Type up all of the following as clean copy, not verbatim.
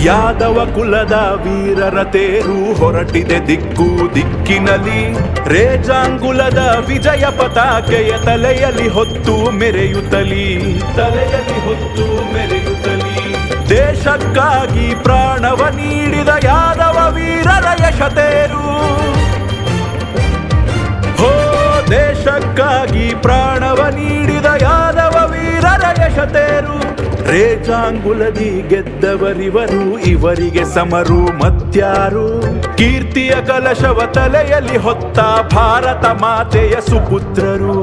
ಯಾದವ ಕುಲದ ವೀರರ ತೇರು ಹೊರಟಿದೆ ದಿಕ್ಕು ದಿಕ್ಕಿನಲ್ಲಿ. ರೇಜಾಂಗುಲದ ವಿಜಯ ಪತಾಕೆಯ ತಲೆಯಲ್ಲಿ ಹೊತ್ತು ಮೆರೆಯುತ್ತಲಿ, ತಲೆಯಲ್ಲಿ ಹೊತ್ತು ಮೆರೆಯುತ್ತಲಿ. ದೇಶಕ್ಕಾಗಿ ಪ್ರಾಣವ ನೀಡಿದ ಯಾದವ ವೀರರ ಯಶತೇರು. ಹೋ ದೇಶಕ್ಕಾಗಿ ಪ್ರಾಣವ ನೀಡಿದ ಯಾದವ ವೀರರ ಯಶತೇರು. ರೇಜಾಂಗುಲದಿ ಗೆದ್ದವರಿವರು, ಇವರಿಗೆ ಸಮರು ಮತ್ಯಾರು. ಕೀರ್ತಿಯ ಕಲಶವ ತಲೆಯಲ್ಲಿ ಹೊತ್ತ ಭಾರತ ಮಾತೆಯ ಸುಪುತ್ರರು,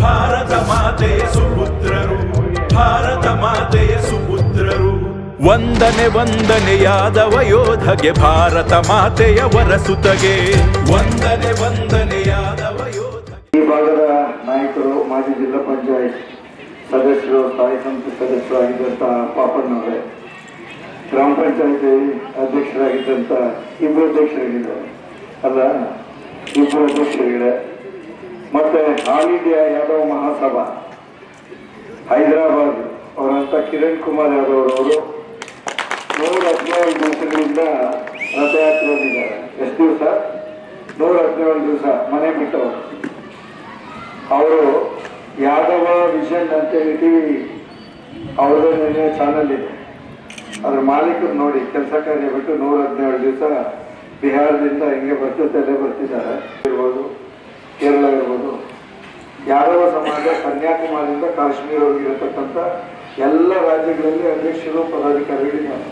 ಭಾರತ ಮಾತೆಯ ಸುಪುತ್ರರು, ಭಾರತ ಮಾತೆಯ ಸುಪುತ್ರರು. ವಂದನೆ ವಂದನೆ ಯಾದವ ಯೋಧಗೆ, ಭಾರತ ಮಾತೆಯ ವರಸುತಗೆ. ವಂದನೆ ವಂದನೆ ಯಾದವ ಯೋಧಗೆ. ಈ ಭಾಗದ ನಾಯಕರು, ಮಾಜಿ ಜಿಲ್ಲಾ ಪಂಚಾಯತ್ ಸದಸ್ಯರು, ಸ್ಥಾಯಿ ಸಮಿತಿ ಸದಸ್ಯರಾಗಿದ್ದಂತಹ ಪಾಪಣ್ಣವರೇ, ಗ್ರಾಮ ಪಂಚಾಯತಿ ಅಧ್ಯಕ್ಷರಾಗಿದ್ದಂಥ ಇಬ್ಬರು ಅಧ್ಯಕ್ಷರಾಗಿದ್ದಾರೆ ಅಲ್ಲ, ಇಬ್ಬರು ಅಧ್ಯಕ್ಷರಿದ್ದಾರೆ. ಮತ್ತೆ ಆಲ್ ಇಂಡಿಯಾ ಯಾದವ ಮಹಾಸಭಾ ಹೈದರಾಬಾದ್ ಅವರಂತ ಕಿರಣ್ ಕುಮಾರ್ ಯಾದವ್ ಅವರು 117 ದಿವಸಗಳಿಂದ ರಥಯಾತ್ರೆ ಬಂದಿದ್ದಾರೆ. ಎಷ್ಟು ದಿವಸ? 117 ದಿವಸ ಮನೆ ಬಿಟ್ಟವರು. ಅವರು ಯಾದವ ವಿಷನ್ ಅಂತೇಳಿ ಟಿವಿ ಅವ್ರದ್ದು ಚಾನಲ್ ಇದೆ, ಅದ್ರ ಮಾಲೀಕರು ನೋಡಿ ಕೆಲಸ ಕಾರ್ಯ ಬಿಟ್ಟು 117 ದಿವಸ ಬಿಹಾರದಿಂದ ಹಿಂಗೆ ಬರ್ತಿದ್ದಲ್ಲೇ ಬರ್ತಿದ್ದಾರೆ. ಇರ್ಬೋದು, ಕೇರಳ ಇರ್ಬೋದು. ಯಾದವ ಸಮಾಜ ಕನ್ಯಾಕುಮಾರಿಯಿಂದ ಕಾಶ್ಮೀರವರೆಗೆ ಇರತಕ್ಕಂಥ ಎಲ್ಲ ರಾಜ್ಯಗಳಲ್ಲಿ ಅಧ್ಯಕ್ಷರು ಪದಾಧಿಕಾರಿಗಳಿದ್ದಾರೆ.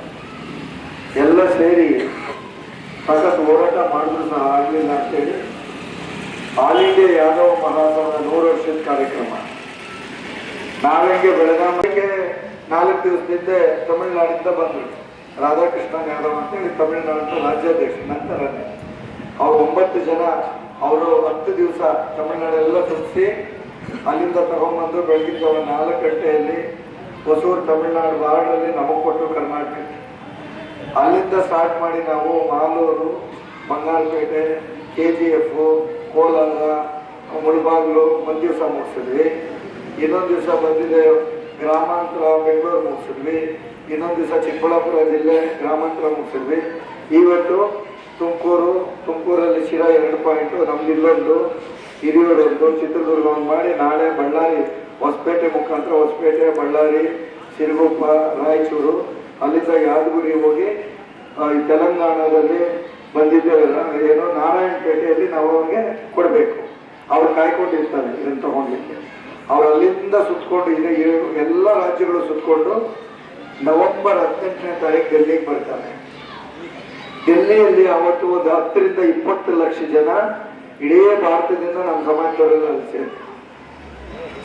ಎಲ್ಲ ಸೇರಿ ಸಖತ್ ಹೋರಾಟ ಮಾಡಿದ್ರು ಸಹ ಆಗಲಿಲ್ಲ ಅಂತೇಳಿ ಆಲ್ ಇಂಡಿಯಾ ಯಾದವ ಮಹಾಸಭಾ 100 ವರ್ಷದ ಕಾರ್ಯಕ್ರಮ ನಾವೆಂಗೆ ಬೆಳಗಾವಿಗೆ 4 ದಿವಸದಿಂದ ತಮಿಳುನಾಡಿಂದ ಬಂದರು. ರಾಧಾಕೃಷ್ಣನ್ ಯಾದವ್ ಅಂತೇಳಿ ತಮಿಳುನಾಡಿನ ರಾಜ್ಯಾಧ್ಯಕ್ಷ. ನಂತರನೇ ಅವ್ರು 9 ಜನ, ಅವರು 10 ದಿವಸ ತಮಿಳುನಾಡೆಲ್ಲ ಸುತ್ತಿಸಿ ಅಲ್ಲಿಂದ ತಗೊಂಡ್ಬಂದು ಬೆಳಗಿನ ಜಾವ 4 ಗಂಟೆಯಲ್ಲಿ ಹೊಸೂರು ತಮಿಳುನಾಡು ಬಾರ್ಡ್ರಲ್ಲಿ ನಮಗೆ ಕೊಟ್ಟರು ಕರ್ನಾಟಕಕ್ಕೆ. ಅಲ್ಲಿಂದ ಸ್ಟಾರ್ಟ್ ಮಾಡಿ ನಾವು ಮಾಲೂರು, ಬಂಗಾರಪೇಟೆ, KGF, ಕೋಲಾರ, ಮುಳಬಾಗ್ಲು ಒಂದು ದಿವಸ ಮುಗಿಸಿದ್ವಿ. ಇನ್ನೊಂದು ದಿವಸ ಬಂದಿದೆ ಗ್ರಾಮಾಂತರ ಬೆಂಗಳೂರು ಮುಗಿಸಿದ್ವಿ. ಇನ್ನೊಂದು ದಿವಸ ಚಿಕ್ಕಬಳ್ಳಾಪುರ ಜಿಲ್ಲೆ ಗ್ರಾಮಾಂತರ ಮುಗಿಸಿದ್ವಿ. ಇವತ್ತು ತುಮಕೂರಲ್ಲಿ ಶಿರಾ 2 ಪಾಯಿಂಟು, ನಮ್ದು ಇಲ್ಲೊಂದು, ಹಿರಿಯೂರು ಒಂದು, ಚಿತ್ರದುರ್ಗ ಒಂದು ಮಾಡಿ ನಾಳೆ ಬಳ್ಳಾರಿ ಹೊಸಪೇಟೆ ಮುಖಾಂತರ ಹೊಸಪೇಟೆ, ಬಳ್ಳಾರಿ, ಸಿರುಗುಪ್ಪ, ರಾಯಚೂರು, ಅಲ್ಲಿಂದ ಯಾದಗಿರಿ ಹೋಗಿ ತೆಲಂಗಾಣದಲ್ಲಿ ಬಂದಿದ್ದೇವಲ್ಲ, ಏನೋ ನಾರಾಯಣಪೇಟೆಯಲ್ಲಿ ನಾವು ಅವ್ರಿಗೆ ಕೊಡಬೇಕು. ಅವ್ರು ಕಾಯ್ಕೊಂಡಿರ್ತಾರೆ ಇದನ್ನು ತಗೊಂಡ್ಲಿಕ್ಕೆ. ಅವ್ರು ಅಲ್ಲಿಂದ ಸುತ್ತಕೊಂಡು ಇದೆ ಎಲ್ಲ ರಾಜ್ಯಗಳು ಸುತ್ತಕೊಂಡು ನವೆಂಬರ್ 18ನೇ ತಾರೀಕು ಡೆಲ್ಲಿಗೆ ಬರ್ತಾರೆ. ಡೆಲ್ಲಿಯಲ್ಲಿ ಅವತ್ತು ಒಂದು 10 ರಿಂದ 20 ಲಕ್ಷ ಜನ ಇಡೀ ಭಾರತದಿಂದ ನಮ್ಮ ಸಮಾಜದವರೆಲ್ಲ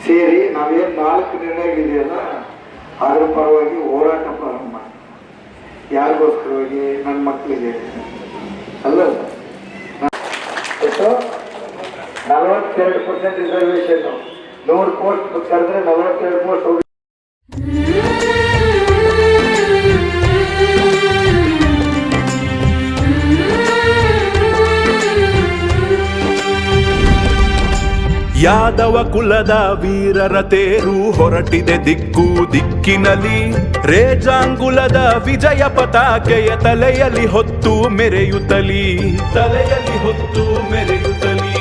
ಸೇರಿ ನಾವೇನು 4 ನಿರ್ಣಯಗಳಿದೆಯಲ್ಲ ಅದ್ರ ಪರವಾಗಿ ಹೋರಾಟ ಪ್ರಾರಂಭ ಮಾಡಿ. ಯಾರಿಗೋಸ್ಕರವಾಗಿ? ನನ್ನ ಮಕ್ಕಳಿಗೆ ಅಲ್ಲ. 42% ರಿಸರ್ವೇಶನ್, 100 ಪೋಸ್ಟ್ ಕರೆದ್ರೆ 42 ಪೋಸ್ಟ್ ಹೋಗಿ. ಯಾದವ ಕುಲದ ವೀರರ ತೇರು ಹೊರಟಿದೆ ದಿಕ್ಕು ದಿಕ್ಕಿನಲ್ಲಿ. ರೇಜಾಂಗುಲದ ವಿಜಯ ಪತಾಕೆಯ ತಲೆಯಲ್ಲಿ ಹೊತ್ತು ಮೆರೆಯುತ್ತಲಿ, ತಲೆಯಲ್ಲಿ ಹೊತ್ತು ಮೆರೆಯುತ್ತಲಿ.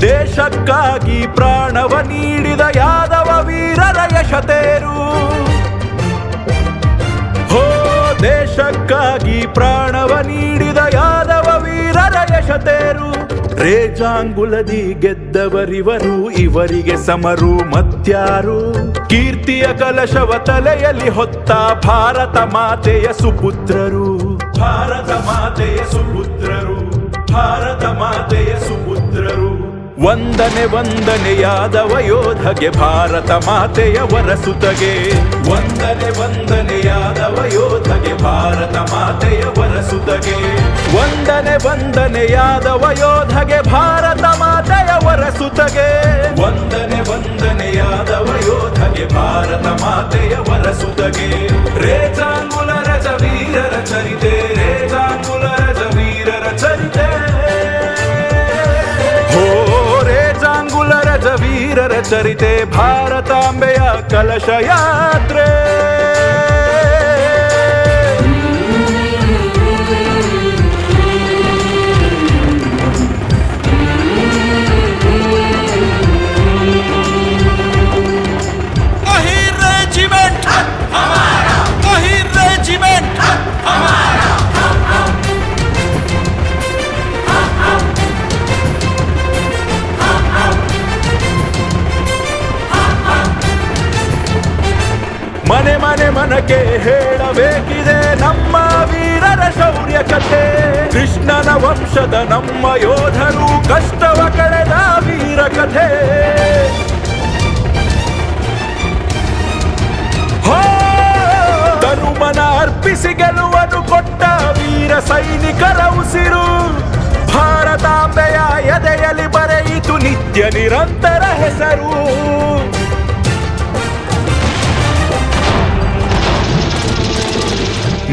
ದೇಶಕ್ಕಾಗಿ ಪ್ರಾಣವ ನೀಡಿದ ಯಾದವ ವೀರರ ಯಶತೇರು. ಹೋ ದೇಶಕ್ಕಾಗಿ ಪ್ರಾಣವ ನೀಡಿದ ಯಾದವ ವೀರರ ಯಶತೇರು. ರೇಜಾಂಗುಲದಿ ಗೆದ್ದವರಿವರು, ಇವರಿಗೆ ಸಮರು ಮತ್ಯಾರು. ಕೀರ್ತಿಯ ಕಲಶವ ತಲೆಯಲ್ಲಿ ಹೊತ್ತ ಭಾರತ ಮಾತೆಯ ಸುಪುತ್ರರು, ಭಾರತ ಮಾತೆಯ ಸುಪುತ್ರರು, ಭಾರತ ಮಾತೆಯ ಸುಪುತ್ರರು. ವಂದನೆ ವಂದನೆ ಯಾದವ ಯೋಧಗೆ, ಭಾರತ ಮಾತೆಯ ವರಸುತಗೆ. ವಂದನೆ ವಂದನೆ ಯಾದವ ಯೋಧಗೆ, ಭಾರತ ಮಾತೆಯ ವರಸುತಗೆ. ವಂದನೆ ವಂದನೆ ಯಾದವ ಯೋಧಗೆ, ಭಾರತ ಮಾತೆಯ ವರಸುತಗೆ. ವಂದನೆ ವಂದನೆ ಯಾದವ ಯೋಧಗೆ, ಭಾರತ ಮಾತೆಯ ವರಸುತಗೆ. ರೇಜಾಂಗುಲ ರಜ ವೀರರ ಚರಿತೆ, ರೇಜಾಂಗುಲ ರಜ ವೀರರ ಚರಿತೆ. ವೀರರ ಚರಿತೆ, ಭಾರತಾಂಬೆಯ ಕಲಶ ಯಾತ್ರೆ. ಮನೆ ಮನೆ ಮನಕ್ಕೆ ಹೇಳಬೇಕಿದೆ ನಮ್ಮ ವೀರರ ಶೌರ್ಯ ಕಥೆ. ಕೃಷ್ಣನ ವಂಶದ ನಮ್ಮ ಯೋಧರು ಕಷ್ಟವ ಕಳೆದ ವೀರ ಕಥೆ. ತನುಮನ ಅರ್ಪಿಸಿ ಗೆಲುವನ್ನು ಕೊಟ್ಟ ವೀರ ಸೈನಿಕರ ಉಸಿರು. ಭಾರತಾಂಬೆಯ ಎದೆಯಲ್ಲಿ ಬರೆಯಿತು ನಿತ್ಯ ನಿರಂತರ ಹೆಸರು.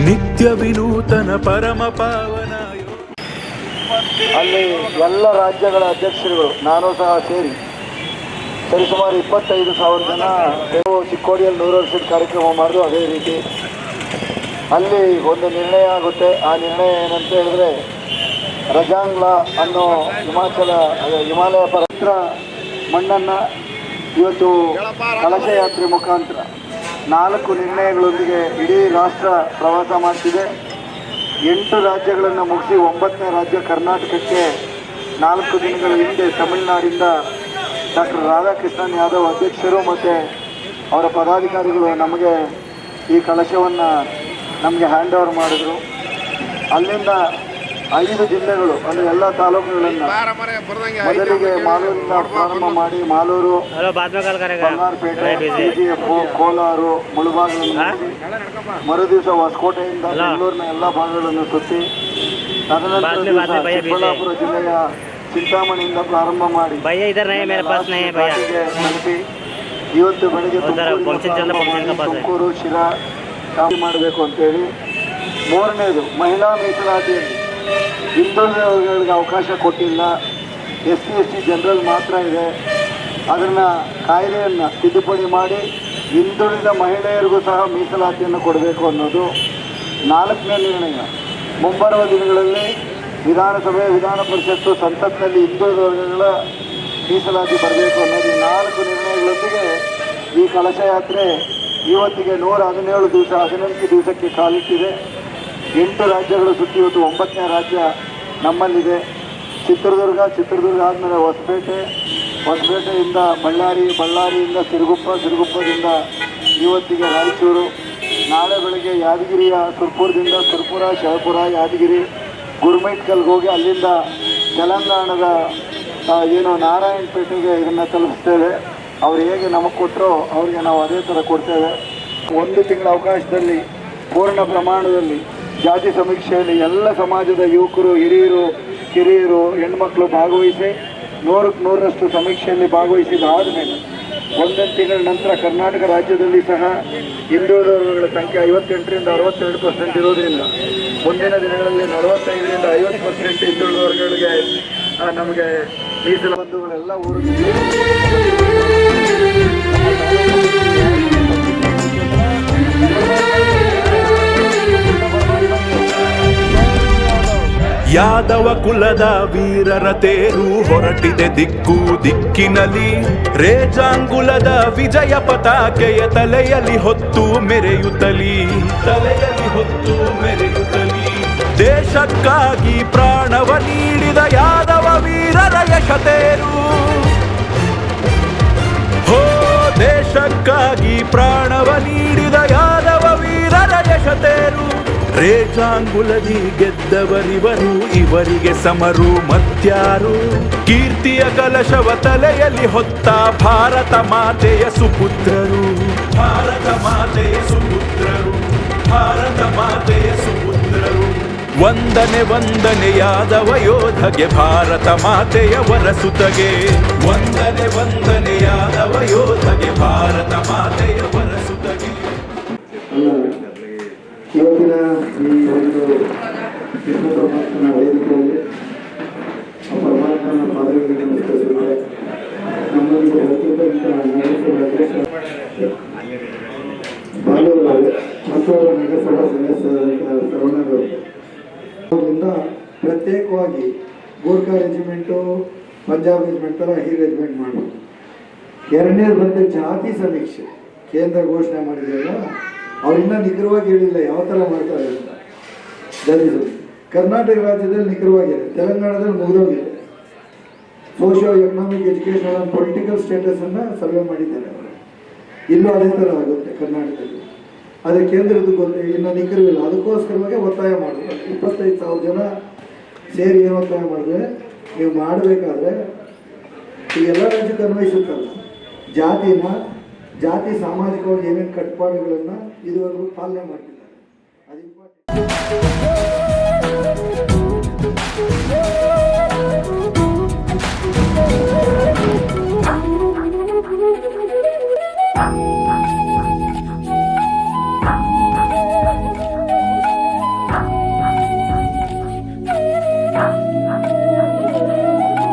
ನಿತ್ಯ ವಿನೂತನ ಪರಮ ಪಾವನ. ಅಲ್ಲಿ ಎಲ್ಲ ರಾಜ್ಯಗಳ ಅಧ್ಯಕ್ಷರುಗಳು ನಾನು ಸಹ ಸೇರಿ ಸರಿಸುಮಾರು 25,000 ಜನ ಚಿಕ್ಕೋಡಿಯಲ್ಲಿ 100 ವರ್ಷದ ಕಾರ್ಯಕ್ರಮ ಮಾಡಿದ್ರು. ಅದೇ ರೀತಿ ಅಲ್ಲಿ ಒಂದು ನಿರ್ಣಯ ಆಗುತ್ತೆ. ಆ ನಿರ್ಣಯ ಏನಂತ ಹೇಳಿದ್ರೆ ರಜಾಂಗ್ಲಾ ಅನ್ನೋ ಹಿಮಾಲಯ ಪವಿತ್ರ ಮಣ್ಣನ್ನು ಇವತ್ತು ಕಲಶ ಯಾತ್ರೆ ಮುಖಾಂತರ 4 ನಿರ್ಣಯಗಳೊಂದಿಗೆ ಇಡೀ ರಾಷ್ಟ್ರ ಪ್ರವಾಸ ಮಾಡ್ತಿದೆ. 8 ರಾಜ್ಯಗಳನ್ನು ಮುಗಿಸಿ 9ನೇ ರಾಜ್ಯ ಕರ್ನಾಟಕಕ್ಕೆ 4 ದಿನಗಳ ಹಿಂದೆ ತಮಿಳುನಾಡಿಂದ ಡಾಕ್ಟರ್ ರಾಧಾಕೃಷ್ಣನ್ ಯಾದವ್ ಅಧ್ಯಕ್ಷರು ಮತ್ತು ಅವರ ಪದಾಧಿಕಾರಿಗಳು ನಮಗೆ ಈ ಕಲಶವನ್ನು ನಮಗೆ ಹ್ಯಾಂಡ್ ಓವರ್ ಮಾಡಿದ್ರು. ಅಲ್ಲಿಂದ 5 ಜಿಲ್ಲೆಗಳು ಅಂದರೆ ಎಲ್ಲ ತಾಲೂಕುಗಳನ್ನು ಮೊದಲಿಗೆ ಮಾಲೂರಿನಿಂದ ಪ್ರಾರಂಭ ಮಾಡಿ ಮಾಲೂರು, ಬಂಗಾರಪೇಟೆ, KGF, ಕೋಲಾರು, ಮುಳುಬಾಗಿಲನ್ನು ಮರುದಿವಸ ಹೊಸಕೋಟೆಯಿಂದ ಬೆಂಗಳೂರಿನ ಎಲ್ಲ ಭಾಗಗಳನ್ನು ಸುತ್ತಿ ತದನಂತರ ಚಿಕ್ಕಬಳ್ಳಾಪುರ ಜಿಲ್ಲೆಯ ಚಿಂತಾಮಣಿಯಿಂದ ಪ್ರಾರಂಭ ಮಾಡಿ ತಲುಪಿ ಇವತ್ತು ಬೆಳಗ್ಗೆ ತುಮಕೂರು, ಶಿರಾ ಮಾಡಬೇಕು ಅಂತೇಳಿ. 3ನೇದು ಮಹಿಳಾ ಮೀಸಲಾತಿಯಲ್ಲಿ ಹಿಂದುಳಿದವರಿಗೆ ಅವಕಾಶ ಕೊಟ್ಟಿಲ್ಲ. SC/ST ಜನರಲ್ ಮಾತ್ರ ಇದೆ. ಅದನ್ನು ಕಾಯ್ದೆಯನ್ನು ತಿದ್ದುಪಡಿ ಮಾಡಿ ಹಿಂದುಳಿದ ಮಹಿಳೆಯರಿಗೂ ಸಹ ಮೀಸಲಾತಿಯನ್ನು ಕೊಡಬೇಕು ಅನ್ನೋದು. 4ನೇ ನಿರ್ಣಯ ಮುಂಬರುವ ದಿನಗಳಲ್ಲಿ ವಿಧಾನಸಭೆ, ವಿಧಾನ ಪರಿಷತ್ತು, ಸಂಸತ್ನಲ್ಲಿ ಹಿಂದುಳಿದ ವರ್ಗಗಳ ಮೀಸಲಾತಿ ಬರಬೇಕು ಅನ್ನೋದು. 4 ನಿರ್ಣಯಗಳೊಂದಿಗೆ ಈ ಕಲಶ ಯಾತ್ರೆ ಇವತ್ತಿಗೆ 117 ದಿವಸ 18 ದಿವಸಕ್ಕೆ ಕಾಲಿಟ್ಟಿದೆ. 8 ರಾಜ್ಯಗಳು ಸುತ್ತಿ ಇವತ್ತು 9ನೇ ರಾಜ್ಯ ನಮ್ಮಲ್ಲಿದೆ. ಚಿತ್ರದುರ್ಗ ಆದಮೇಲೆ ಹೊಸಪೇಟೆಯಿಂದ ಬಳ್ಳಾರಿಯಿಂದ ಸಿರುಗುಪ್ಪದಿಂದ ಇವತ್ತಿಗೆ ರಾಯಚೂರು. ನಾಳೆ ಬೆಳಗ್ಗೆ ಯಾದಗಿರಿಯ ಸುರ್ಪುರ, ಶಹಪುರ, ಯಾದಗಿರಿ, ಗುರುಮೈಟ್ಕಲ್ಗೆ ಹೋಗಿ ಅಲ್ಲಿಂದ ತೆಲಂಗಾಣದ ನಾರಾಯಣಪೇಟೆಗೆ ಇದನ್ನು ತಲುಪಿಸ್ತೇವೆ. ಅವ್ರು ಹೇಗೆ ನಮಗೆ ಕೊಟ್ಟರೋ ಅವ್ರಿಗೆ ನಾವು ಅದೇ ಥರ ಕೊಡ್ತೇವೆ. 1 ತಿಂಗಳ ಅವಕಾಶದಲ್ಲಿ ಪೂರ್ಣ ಪ್ರಮಾಣದಲ್ಲಿ ಜಾತಿ ಸಮೀಕ್ಷೆಯಲ್ಲಿ ಎಲ್ಲ ಸಮಾಜದ ಯುವಕರು, ಹಿರಿಯರು, ಕಿರಿಯರು, ಹೆಣ್ಮಕ್ಳು ಭಾಗವಹಿಸಿ 100% ಸಮೀಕ್ಷೆಯಲ್ಲಿ ಭಾಗವಹಿಸಿದಾದ ಮೇಲೆ 1 ತಿಂಗಳ ನಂತರ ಕರ್ನಾಟಕ ರಾಜ್ಯದಲ್ಲಿ ಸಹ ಹಿಂದುಳಿದ ವರ್ಗಗಳ ಸಂಖ್ಯೆ 58ರಿಂದ 62% ಇರೋದ್ರಿಂದ ಮುಂದಿನ ದಿನಗಳಲ್ಲಿ 45ರಿಂದ 50% ಹಿಂದುಳಿದ ವರ್ಗಗಳಿಗೆ ನಮಗೆ ಮೀಸಲು ಬಂಧುಗಳೆಲ್ಲ ಯಾದವ ಕುಲದ ವೀರರ ತೇರು ಹೊರಟಿದೆ ದಿಕ್ಕು ದಿಕ್ಕಿನಲ್ಲಿ. ರೇಜಾಂಗುಲದ ವಿಜಯ ಪತಾಕೆಯ ತಲೆಯಲ್ಲಿ ಹೊತ್ತು ಮೆರೆಯುತ್ತಲಿ. ದೇಶಕ್ಕಾಗಿ ಪ್ರಾಣವ ನೀಡಿದ ಯಾದವ ವೀರರ ಯಶತೇರು. ದೇಶಕ್ಕಾಗಿ ಪ್ರಾಣವ ನೀಡಿದ ಯಾದವ ವೀರರ ಯಶತೇರು. ರೇಜಾಂಗುಲದಿ ಗೆದ್ದವರಿವರು, ಇವರಿಗೆ ಸಮರು ಮತ್ಯಾರು. ಕೀರ್ತಿಯ ಕಲಶವ ತಲೆಯಲ್ಲಿ ಹೊತ್ತ ಭಾರತ ಮಾತೆಯ ಸುಪುತ್ರರು. ವಂದನೆ ಯಾದವ ಯೋಧಗೆ, ಭಾರತ ಮಾತೆಯ ವರಸುತಗೆ. ವಂದನೆ ಯಾದವ ಯೋಧಗೆ, ಭಾರತ ಮಾತೆಯ ವರಸುತಗೆ. ಇವತ್ತಿನ ಈ ಒಂದು ವೇದಿಕೆಯಲ್ಲಿ ಪರಮಾತ್ಮನ ಪಾದಗಳಿಗೆ ನಮಸ್ಕರಿಸಿದರೆ ನಮ್ಮೊಂದಿಗೆ ಬಾಲೂರು ಮತ್ತು ನಗರಸಭಾ ಸದಸ್ಯರಾದಂಥ ಶ್ರವಣರು ಅವರಿಂದ ಪ್ರತ್ಯೇಕವಾಗಿ ಗೋರ್ಖಾ ರೆಜಿಮೆಂಟು, ಪಂಜಾಬ್ ರೆಜಿಮೆಂಟ್ ಥರ ಈ ರೆಜಿಮೆಂಟ್ ಮಾಡಬೇಕು. 2ನೇದು ಬಂದು ಜಾತಿ ಸಮೀಕ್ಷೆ ಕೇಂದ್ರ ಘೋಷಣೆ ಮಾಡಿದ್ರಲ್ಲ, ಅವರಿಂದ ನಿಖರವಾಗಿ ಹೇಳಿಲ್ಲ ಯಾವ ಥರ ಮಾಡ್ತಾರೆ ಅಂತ. ಜಾತಿ ಸಮೀಕ್ಷೆ ಕರ್ನಾಟಕ ರಾಜ್ಯದಲ್ಲಿ ನಿಖರವಾಗಿದೆ, ತೆಲಂಗಾಣದಲ್ಲಿ ಮುಗಿದೋಗಿದೆ. Socio economic, educational and political ಸ್ಟೇಟಸನ್ನು ಸರ್ವೆ ಮಾಡಿದ್ದಾರೆ ಅವರು. ಇಲ್ಲೂ ಅದೇ ಥರ ಆಗುತ್ತೆ ಕರ್ನಾಟಕದಲ್ಲಿ. ಆದರೆ ಕೇಂದ್ರದ್ದು ಇನ್ನು ನಿಖರವಿಲ್ಲ. ಅದಕ್ಕೋಸ್ಕರವಾಗಿ ಒತ್ತಾಯ ಮಾಡಬೇಕು. 25,000 ಜನ ಸೇರಿ ಏನು ಒತ್ತಾಯ ಮಾಡಿದ್ರೆ ನೀವು ಮಾಡಬೇಕಾದ್ರೆ ಈ ಎಲ್ಲ ರಾಜ್ಯಕ್ಕೆ ಅನ್ವಯಿಸುತ್ತಲ್ಲ, ಜಾತಿ ಸಾಮಾಜಿಕವಾಗಿ ಏನೇನು ಕಟ್ಟುಪಾಡುಗಳನ್ನು ಇದುವರೆಗೂ ಪಾಲನೆ ಮಾಡ್ತಿದ್ದಾರೆ. ಅದು